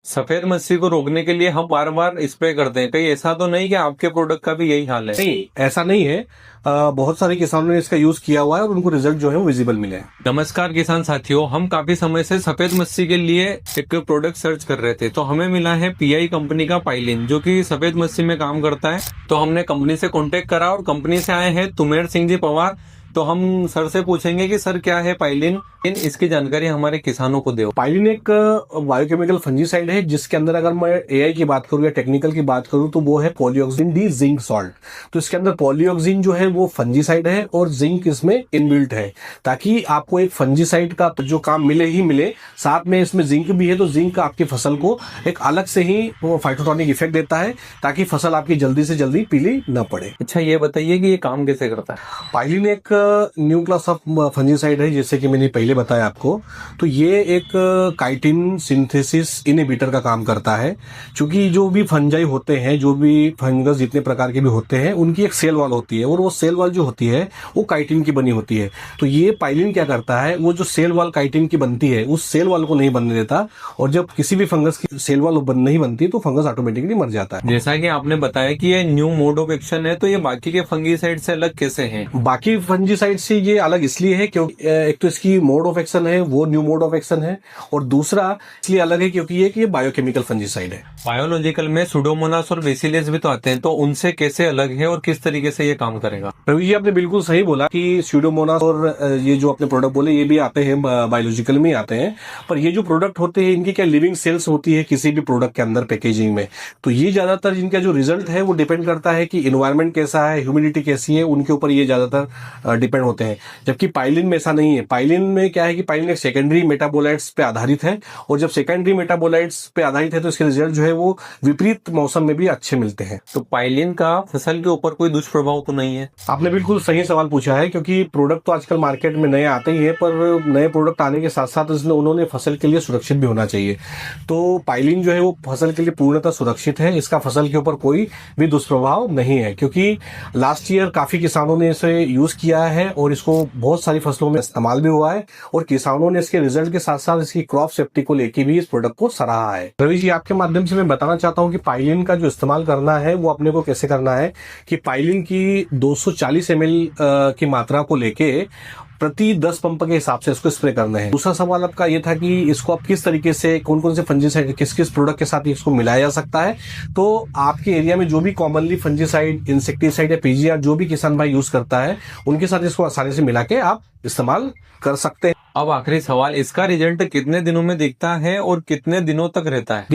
सफेद मक्खी को रोकने के लिए हम बार बार स्प्रे करते हैं, कहीं ऐसा तो नहीं कि आपके प्रोडक्ट का भी यही हाल है? नहीं, ऐसा नहीं है। बहुत सारे किसानों ने इसका यूज किया हुआ है और उनको रिजल्ट जो है वो विजिबल मिले हैं। नमस्कार किसान साथियों, हम काफी समय से सफेद मक्खी के लिए एक प्रोडक्ट सर्च कर रहे थे, तो हमें मिला है पीआई कंपनी का पाइलिन, जो कि सफेद मक्खी में काम करता है। तो हमने कंपनी से कांटेक्ट करा और कंपनी से आए हैं तुमेर सिंह जी पवार। तो हम सर से पूछेंगे कि सर क्या है पाइलिन, इसकी जानकारी हमारे किसानों को दो। पाइलिन एक बायोकेमिकल फंजीसाइड है, जिसके अंदर अगर मैं एआई की बात करूं या टेक्निकल की बात करूं तो वो है पॉलीऑक्सिन डी जिंक सॉल्ट। तो इसके अंदर पॉलीऑक्सिन जो है वो फंजीसाइड है और जिंक इसमें इनबिल्ट है, ताकि आपको एक फंजीसाइड का जो काम मिले ही मिले, साथ में इसमें जिंक भी है। तो जिंक आपकी फसल को एक अलग से ही वो फाइटोटॉनिक इफेक्ट देता है, ताकि फसल आपकी जल्दी से जल्दी पीली न पड़े। अच्छा, ये बताइए कि ये काम कैसे करता है? पाइलिन एक न्यू क्लास ऑफ फंजीसाइड है, जैसे कि मैंने पहले बताया आपको। तो ये एक काइटिन सिंथेसिस इनहिबिटर का काम करता है। क्योंकि जो भी फंजाई होते हैं, जो भी फंगस जितने प्रकार के भी होते हैं, उनकी एक सेल वॉल होती है और वो सेल वॉल जो होती है वो काइटिन की बनी होती है। तो ये पाइलिन क्या करता है, वो जो सेल वॉल काइटिन की बनती है उस सेल वॉल को नहीं बनने देता, और जब किसी भी फंगस की सेल वॉल नहीं बनती तो फंगस ऑटोमेटिकली मर जाता है। जैसा कि आपने बताया कि ये न्यू मोड ऑफ एक्शन है, तो ये बाकी के फंगीसाइड से अलग कैसे है? बाकी फंजीसाइड से ये अलग इसलिए है क्योंकि एक तो इसकी मोड ऑफ एक्शन है वो न्यू मोड ऑफ एक्शन है, और दूसरा इसलिए अलग है क्योंकि ये बायोकेमिकल फंजीसाइड है। बायोलॉजिकल में सुडोमोनास और बेसिलस भी तो आते हैं, तो उनसे कैसे अलग है और किस तरीके से ये काम करेगा? रवि जी, आपने बिल्कुल सही बोला कि स्यूडोमोनास और ये जो अपने प्रोडक्ट बोले ये भी आते हैं, बायोलॉजिकल में आते हैं। पर ये जो प्रोडक्ट होते हैं इनकी क्या लिविंग सेल्स होती है किसी भी प्रोडक्ट के अंदर पैकेजिंग में। तो ये ज्यादातर इनका जो रिजल्ट है वो डिपेंड करता है कि इन्वायरमेंट कैसा है, ह्यूमिडिटी कैसी है, उनके ऊपर ये ज्यादातर डिपेंड होते हैं। जबकि पाइलिन में ऐसा नहीं है। पाइलिन में क्या है कि पाइलिन एक सेकेंडरी मेटाबोलाइट्स पे आधारित है, और जब सेकेंडरी मेटाबोलाइट्स पे आधारित है तो इसके रिजल्ट जो है वो विपरीत मौसम में भी अच्छे मिलते हैं। तो पाइलिन का फसल के ऊपर कोई दुष्प्रभाव तो नहीं है? आपने बिल्कुल सही सवाल पूछा है, क्योंकि प्रोडक्ट तो आजकल मार्केट में नए आते ही हैं, पर नए प्रोडक्ट आने के साथ साथ उन्होंने फसल के लिए सुरक्षित भी होना चाहिए। तो पाइलिन जो है वो फसल के लिए पूर्णतः सुरक्षित है। इसका फसल के ऊपर कोई भी दुष्प्रभाव नहीं है, क्योंकि लास्ट ईयर काफी किसानों ने इसे यूज किया है और इसको बहुत सारी फसलों में इस्तेमाल भी हुआ है, और किसानों ने इसके रिजल्ट के साथ साथ इसकी क्रॉप सेफ्टी को लेकर भी इस प्रोडक्ट को सराहा है। रवि जी, आपके माध्यम से मैं बताना चाहता हूँ कि पाइलिन का जो इस्तेमाल करना है वो अपने को कैसे करना है, कि पाइलिन की 240 ml की मात्रा को लेके प्रति 10 पंप के हिसाब से इसको स्प्रे करना है। दूसरा सवाल आपका ये था कि इसको आप किस तरीके से, कौन कौन से फंजीसाइड किस किस प्रोडक्ट के साथ इसको मिलाया जा सकता है। तो आपके एरिया में जो भी कॉमनली फंजीसाइड, इंसेक्टिसाइड या पीजीआर जो भी किसान भाई यूज करता है, उनके साथ इसको आसानी से मिला के आप इस्तेमाल कर सकते हैं। अब आखिरी सवाल, इसका रिजल्ट कितने दिनों में दिखता है और कितने दिनों तक रहता है?